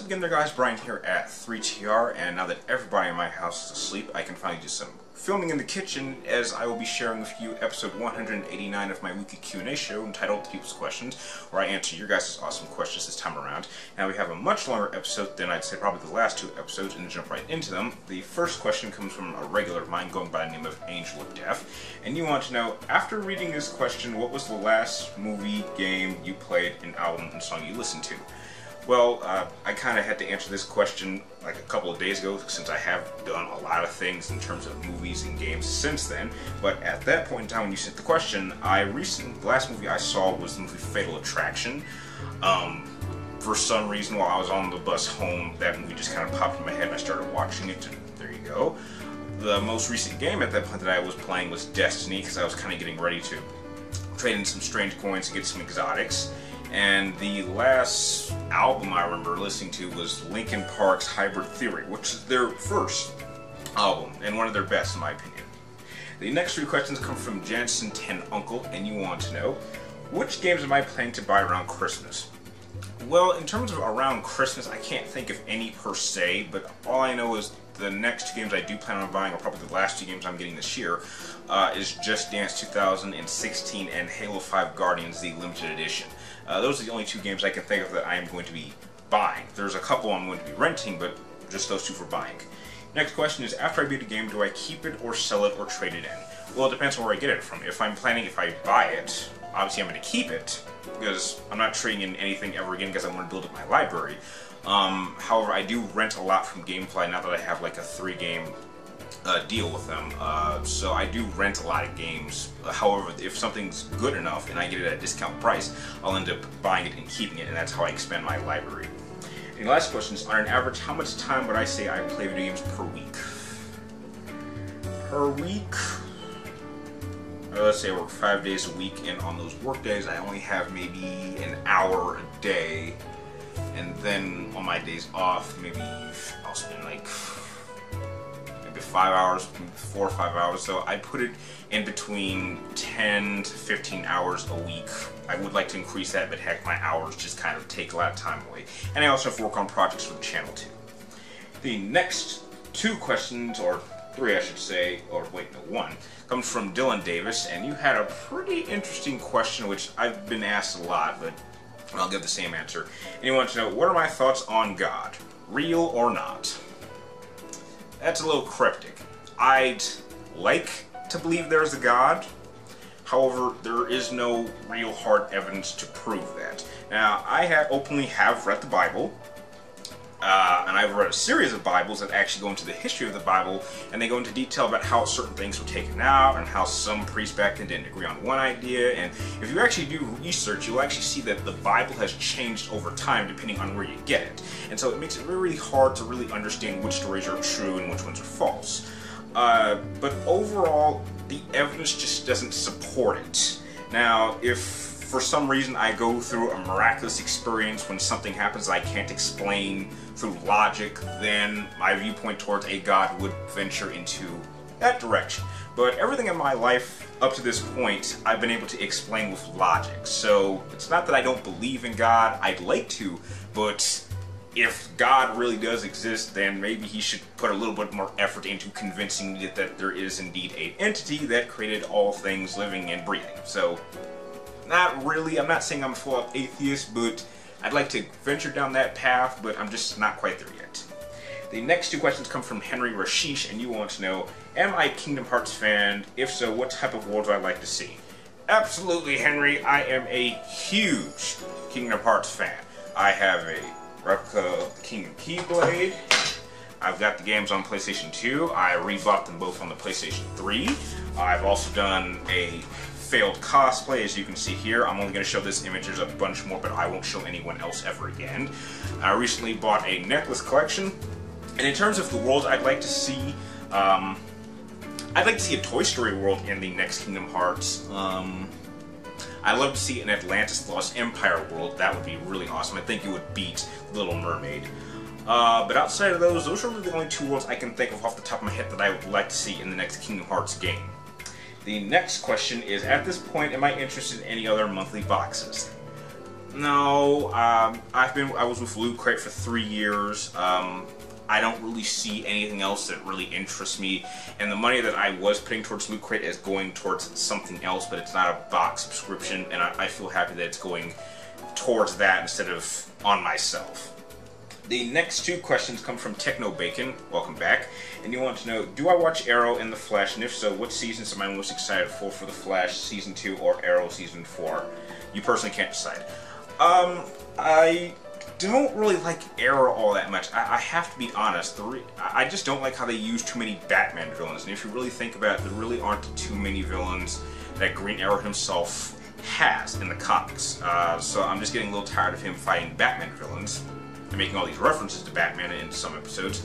up again there guys, Brian here at 3TR, and now that everybody in my house is asleep, I can finally do some filming in the kitchen, as I will be sharing with you episode 189 of my weekly Q&A show entitled People's Questions, where I answer your guys' awesome questions this time around. Now we have a much longer episode than I'd say probably the last two episodes, and jump right into them. The first question comes from a regular of mine going by the name of Angel of Death, and you want to know, after reading this question, what was the last movie, game you played, and album and song you listened to? Well, I kind of had to answer this question like a couple of days ago, since I have done a lot of things in terms of movies and games since then. But at that point in time when you sent the question, the last movie I saw was the movie Fatal Attraction. For some reason, while I was on the bus home, that movie just kind of popped in my head and I started watching it, and there you go. The most recent game at that point that I was playing was Destiny, because I was kind of getting ready to trade in some strange coins to get some exotics. And the last album I remember listening to was Linkin Park's Hybrid Theory, which is their first album, and one of their best in my opinion. The next three questions come from Jansen 10 Uncle, and you want to know, which games am I planning to buy around Christmas? Well, in terms of around Christmas, I can't think of any per se, but all I know is the next two games I do plan on buying, or probably the last two games I'm getting this year, is Just Dance 2016 and Halo 5 Guardians, the limited edition. Those are the only two games I can think of that I am going to be buying. There's a couple I'm going to be renting, but just those two for buying. Next question is, after I beat a game, do I keep it or sell it or trade it in? Well, it depends on where I get it from. If I buy it, obviously I'm going to keep it, because I'm not trading in anything ever again, because I want to build up my library. However, I do rent a lot from GameFly now that I have like a 3-game deal with them, so I do rent a lot of games. However, if something's good enough and I get it at a discount price, I'll end up buying it and keeping it, and that's how I expand my library. And the last question is, on an average, how much time would I say I play video games per week? Per week? Let's say I work 5 days a week, and on those work days I only have maybe an hour a day, and then on my days off, maybe I'll spend like 5 hours, 4 or 5 hours, so I put it in between 10 to 15 hours a week. I would like to increase that, but heck, my hours just kind of take a lot of time away. And I also have to work on projects for the channel too. The next two questions, or three I should say, or wait, no, one, comes from Dylan Davis, and you had a pretty interesting question, which I've been asked a lot, but I'll give the same answer. And you want to know, what are my thoughts on God? Real or not? That's a little cryptic. I'd like to believe there's a God. However, there is no real hard evidence to prove that. Now, I openly have read the Bible, and I've read a series of Bibles that actually go into the history of the Bible, and they go into detail about how certain things were taken out, and how some priests back then didn't agree on one idea. And if you actually do research, you'll actually see that the Bible has changed over time depending on where you get it. And so it makes it really hard to really understand which stories are true and which ones are false. But overall, the evidence just doesn't support it. Now, if for some reason I go through a miraculous experience when something happens that I can't explain through logic, then my viewpoint towards a God would venture into that direction. But everything in my life up to this point, I've been able to explain with logic. So it's not that I don't believe in God, I'd like to, but if God really does exist, then maybe he should put a little bit more effort into convincing me that there is indeed an entity that created all things living and breathing. So, not really, I'm not saying I'm a full-out atheist, but I'd like to venture down that path, but I'm just not quite there yet. The next two questions come from Henry Rashish, and you want to know, am I a Kingdom Hearts fan? If so, what type of world do I like to see? Absolutely, Henry, I am a huge Kingdom Hearts fan. I have a replica of the King and Keyblade. I've got the games on PlayStation 2. I rebought them both on the PlayStation 3. I've also done a failed cosplay, as you can see here. I'm only going to show this image. There's a bunch more, but I won't show anyone else ever again. I recently bought a necklace collection. And in terms of the worlds I'd like to see, I'd like to see a Toy Story world in the next Kingdom Hearts. I'd love to see an Atlantis Lost Empire world. That would be really awesome. I think it would beat Little Mermaid. But outside of those are really the only two worlds I can think of off the top of my head that I would like to see in the next Kingdom Hearts game. The next question is, at this point, am I interested in any other monthly boxes? No, I was with Loot Crate for 3 years. I don't really see anything else that really interests me, and the money that I was putting towards Loot Crate is going towards something else, but it's not a box subscription, and I feel happy that it's going towards that instead of on myself. The next 2 questions come from Techno Bacon. Welcome back. And you want to know, do I watch Arrow and The Flash, and if so, what seasons am I most excited for The Flash Season 2 or Arrow Season 4? You personally can't decide. I don't really like Arrow all that much. I have to be honest. I just don't like how they use too many Batman villains. And if you really think about it, there really aren't too many villains that Green Arrow himself has in the comics. So I'm just getting a little tired of him fighting Batman villains and making all these references to Batman in some episodes.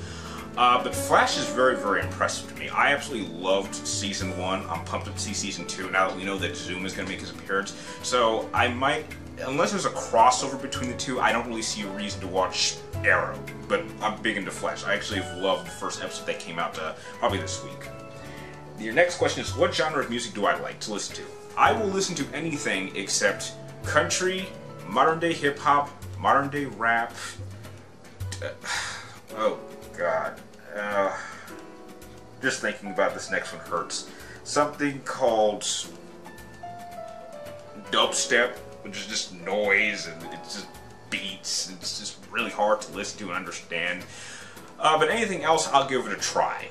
But Flash is very, very impressive to me. I absolutely loved Season 1. I'm pumped up to see Season 2 now that we know that Zoom is going to make his appearance. So I might, unless there's a crossover between the two, I don't really see a reason to watch Arrow. But I'm big into Flash. I actually have loved the first episode that came out probably this week. Your next question is, what genre of music do I like to listen to? I will listen to anything except country, modern day hip-hop, modern day rap. Oh God. Just thinking about this next one hurts. Something called dubstep, which is just noise and it's just beats. And it's just really hard to listen to and understand. But anything else, I'll give it a try.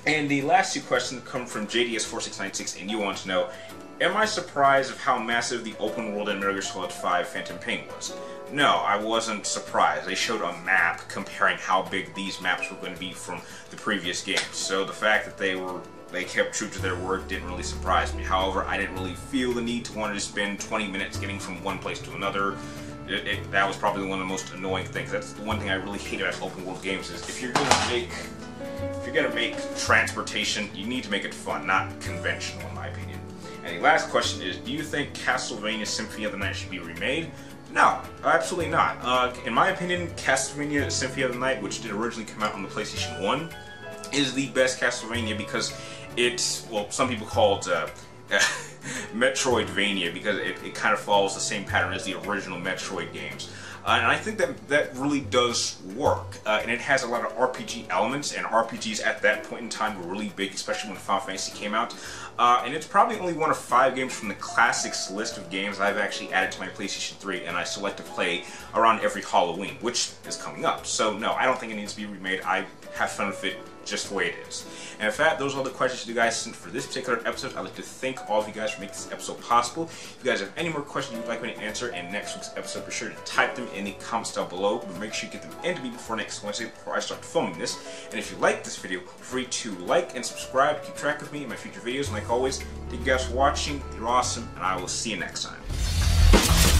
And the last 2 questions come from JDS4696, and you want to know, am I surprised of how massive the open world in Metal Gear Solid 5 Phantom Pain was? No, I wasn't surprised. They showed a map comparing how big these maps were going to be from the previous games. So the fact that they kept true to their word didn't really surprise me. However, I didn't really feel the need to want to spend 20 minutes getting from one place to another. That was probably one of the most annoying things. That's the one thing I really hate about open world games is if you're going to make transportation, you need to make it fun, not conventional in my opinion. And the last question is, do you think Castlevania Symphony of the Night should be remade? No, absolutely not. In my opinion, Castlevania Symphony of the Night, which did originally come out on the PlayStation 1, is the best Castlevania because it's, well, some people call it Metroidvania because it kind of follows the same pattern as the original Metroid games. And I think that really does work. And it has a lot of RPG elements, and RPGs at that point in time were really big, especially when Final Fantasy came out. And it's probably only one of 5 games from the classics list of games I've actually added to my PlayStation 3, and I still like to play around every Halloween, which is coming up. So no, I don't think it needs to be remade. I have fun with it just the way it is. And in fact, those are all the questions you guys sent for this particular episode. I'd like to thank all of you guys for making this episode possible. If you guys have any more questions you'd like me to answer in next week's episode, be sure to type them in the comments down below. But make sure you get them in to me before next Wednesday, before I start filming this. And if you like this video, feel free to like and subscribe to keep track of me and my future videos. And like always, thank you guys for watching. You're awesome, and I will see you next time.